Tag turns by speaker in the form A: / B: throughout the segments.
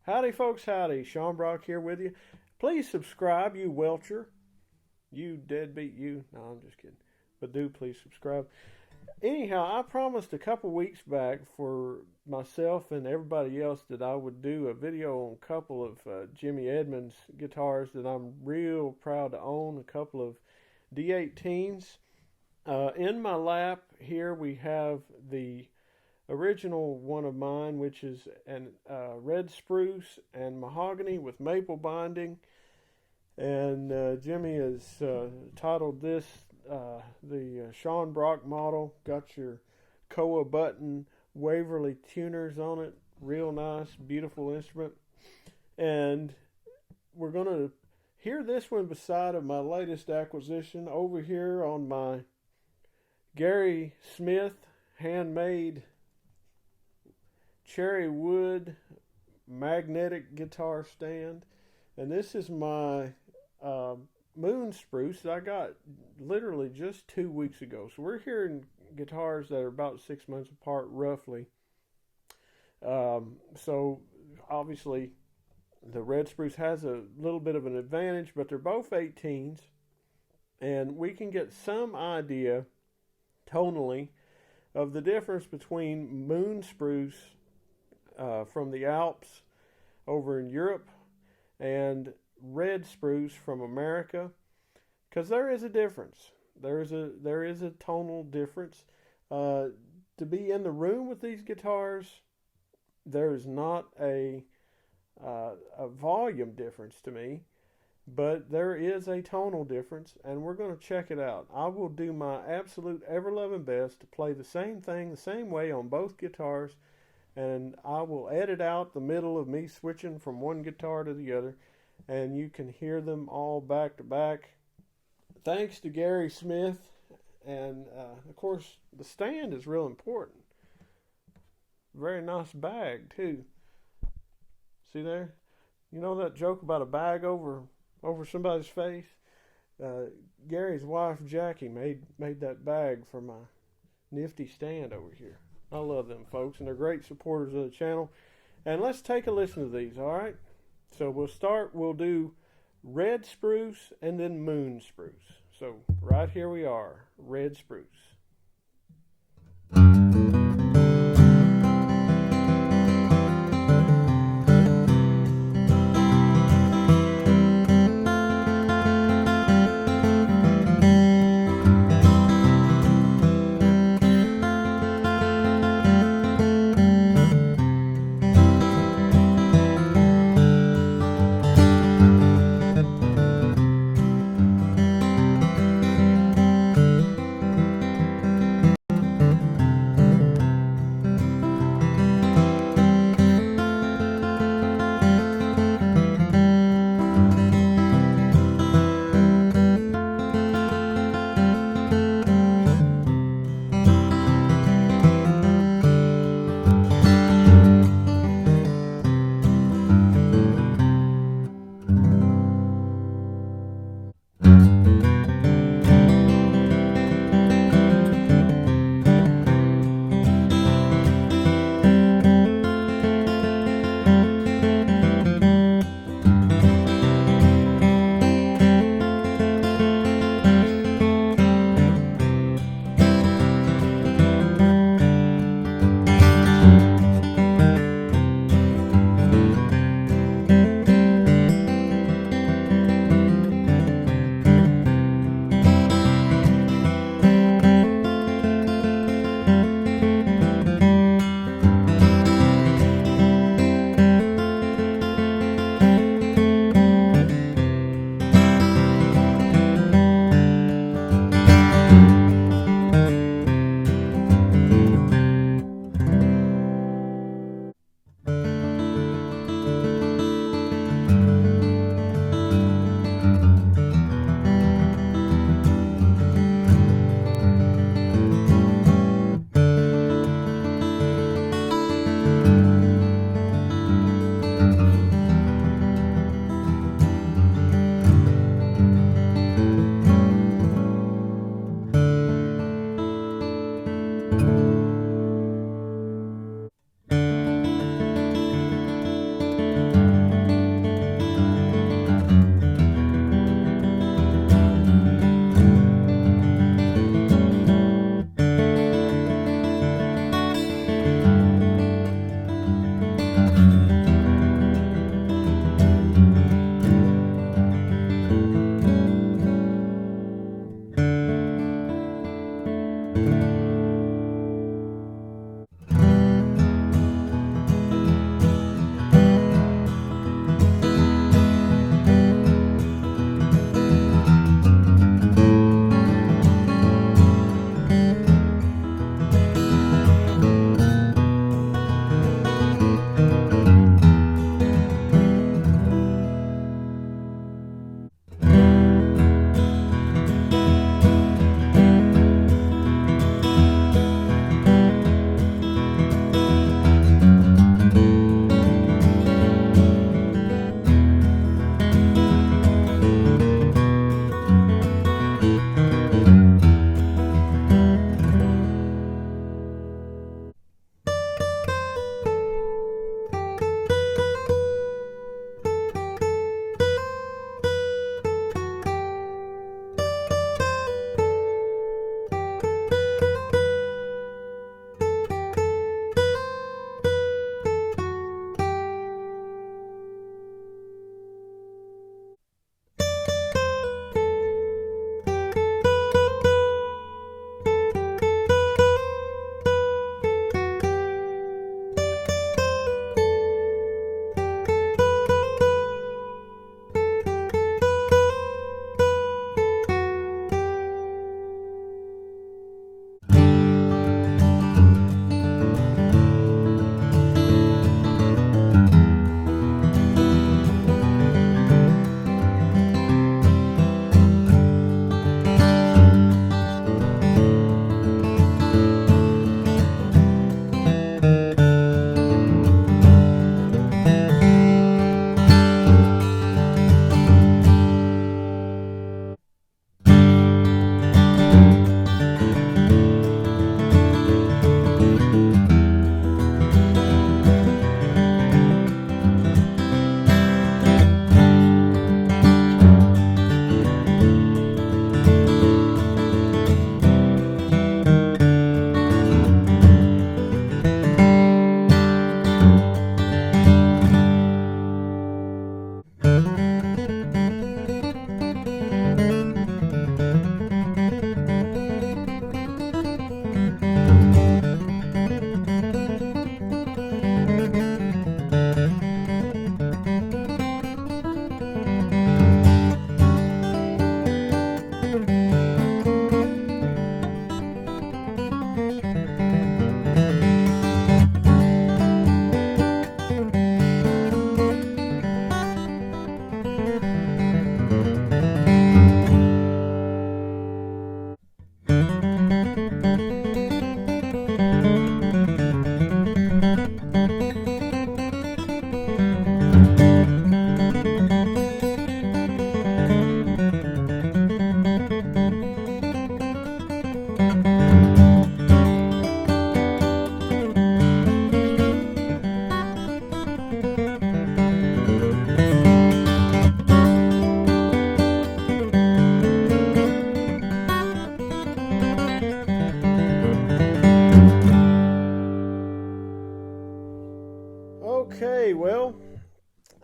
A: Howdy, folks, howdy. Sean Brock here with you. Please subscribe, you welcher. You deadbeat, you. No, I'm just kidding. But do please subscribe. Anyhow, I promised a couple weeks back for myself and everybody else that I would do a video on a couple of Jimmy Edmonds guitars that I'm real proud to own, a couple of D-18s. In my lap here we have the original one of mine, which is an red spruce and mahogany with maple binding. And Jimmy has titled this the Sean Brock model. Got your Koa button Waverly tuners on it. Real nice, beautiful instrument. And we're going to hear this one beside of my latest acquisition over here on my Gary Smith handmade cherry wood magnetic guitar stand. And this is my moon spruce that I got literally just 2 weeks ago. So we're hearing guitars that are about 6 months apart roughly. So obviously the red spruce has a little bit of an advantage, but they're both 18s, and we can get some idea tonally of the difference between moon spruce from the Alps over in Europe and red spruce from America, because there is a difference. There is a tonal difference. To be in the room with these guitars, there is not a volume difference to me, but there is a tonal difference, and we're going to check it out. I will do my absolute ever-loving best to play the same thing the same way on both guitars, and I will edit out the middle of me switching from one guitar to the other, and you can hear them all back to back. Thanks to Gary Smith, and of course the stand is real important. Very nice bag too. See there? You know that joke about a bag over somebody's face? Gary's wife Jackie made that bag for my nifty stand over here. I love them folks, and they're great supporters of the channel. And let's take a listen to these, all right? So we'll do red spruce and then moon spruce. So right here we are, red spruce.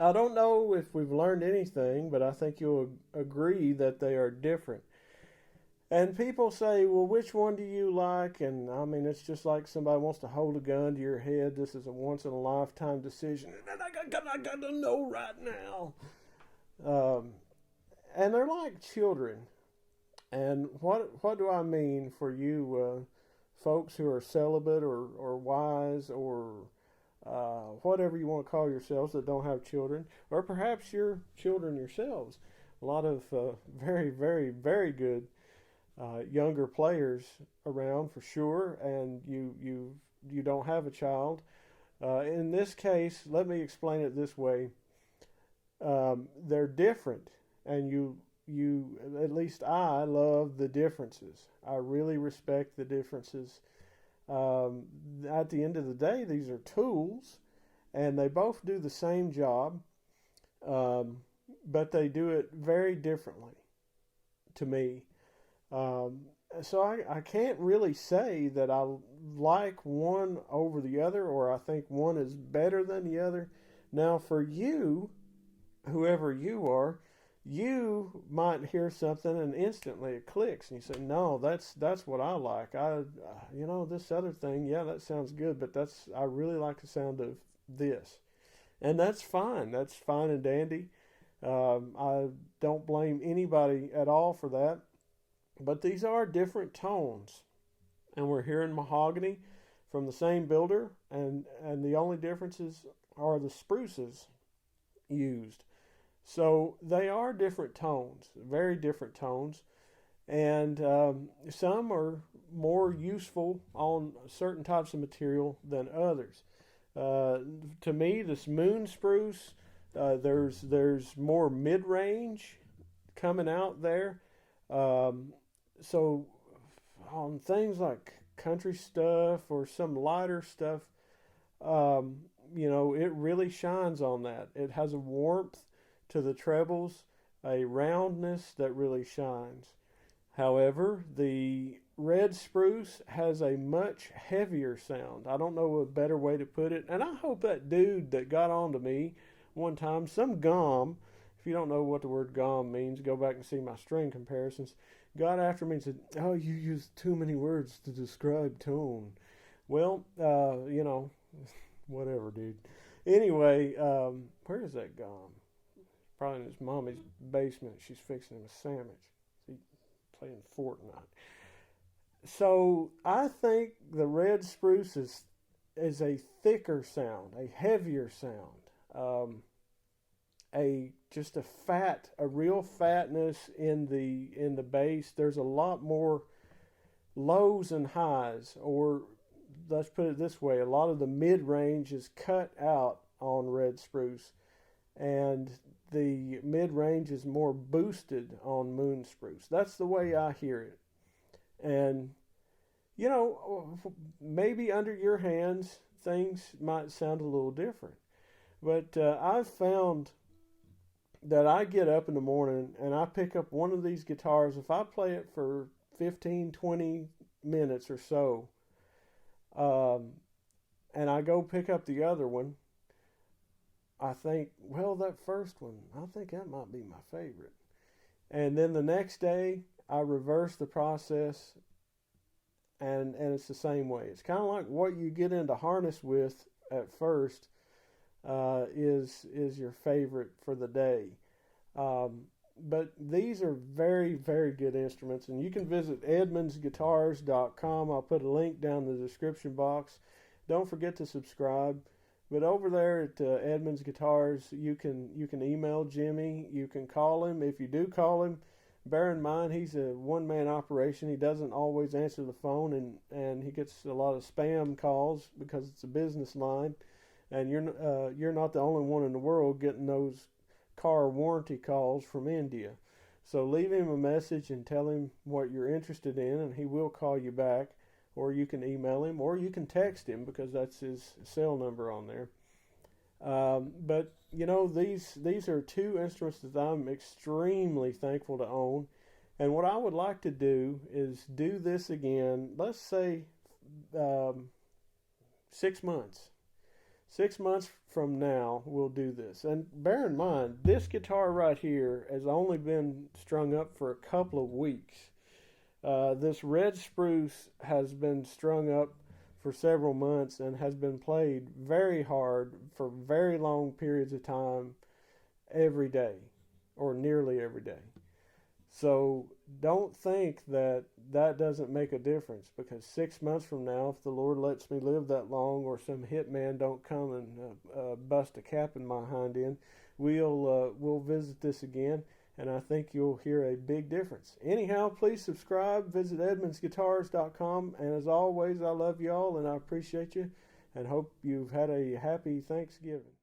A: I don't know if we've learned anything, but I think you'll agree that they are different. And people say, well, which one do you like? And I mean, it's just like somebody wants to hold a gun to your head. This is a once in a lifetime decision. And I got to know right now. And they're like children. And what do I mean for you folks who are celibate or wise or whatever you want to call yourselves that don't have children, or perhaps you're children yourselves. A lot of very, very, very good younger players around for sure, and you don't have a child. In this case, let me explain it this way: they're different, and you at least I love the differences. I really respect the differences. At the end of the day, these are tools, and they both do the same job, but they do it very differently to me. So I can't really say that I like one over the other, or I think one is better than the other. Now, for you, whoever you are, you might hear something and instantly it clicks, and you say, "No, that's what I like. This other thing, yeah, that sounds good, but I really like the sound of this," and that's fine. That's fine and dandy. I don't blame anybody at all for that. But these are different tones, and we're hearing mahogany from the same builder, and the only differences are the spruces used. So they are different tones, very different tones, and some are more useful on certain types of material than others. To me, this moon spruce, there's more mid-range coming out there. So on things like country stuff or some lighter stuff, it really shines on that. It has a warmth to the trebles, a roundness that really shines. However, the red spruce has a much heavier sound. I don't know a better way to put it. And I hope that dude that got on to me one time, some gum, if you don't know what the word gum means, go back and see my string comparisons, got after me and said, "Oh, you use too many words to describe tone." Well, whatever, dude. Anyway, where is that gum? Probably in his mommy's basement. She's fixing him a sandwich. He's playing Fortnite. So I think the red spruce is a thicker sound, a heavier sound. A real fatness in the bass. There's a lot more lows and highs, or let's put it this way, a lot of the mid-range is cut out on red spruce, and the mid-range is more boosted on moon spruce. That's the way I hear it. And maybe under your hands things might sound a little different, but I've found that I get up in the morning and I pick up one of these guitars. If I play it for 15, 20 minutes or so, and I go pick up the other one, I think, well, that first one, I think that might be my favorite. And then the next day, I reverse the process, and it's the same way. It's kind of like what you get into harness with at first is your favorite for the day. But these are very, very good instruments, and you can visit edmondsguitars.com. I'll put a link down in the description box. Don't forget to subscribe. But over there at Edmonds Guitars, you can email Jimmy. You can call him. If you do call him, bear in mind he's a one-man operation. He doesn't always answer the phone, and he gets a lot of spam calls because it's a business line. And you're not the only one in the world getting those car warranty calls from India. So leave him a message and tell him what you're interested in, and he will call you back. Or you can email him, or you can text him because that's his cell number on there. But these are two instruments that I'm extremely thankful to own. And what I would like to do is do this again. Let's say 6 months. 6 months from now, we'll do this. And bear in mind, this guitar right here has only been strung up for a couple of weeks. This red spruce has been strung up for several months and has been played very hard for very long periods of time every day, or nearly every day. So don't think that that doesn't make a difference, because 6 months from now, if the Lord lets me live that long, or some hitman don't come and bust a cap in my hind end, we'll visit this again, and I think you'll hear a big difference. Anyhow, please subscribe. Visit edmondsguitars.com, and as always, I love y'all and I appreciate you, and hope you've had a happy Thanksgiving.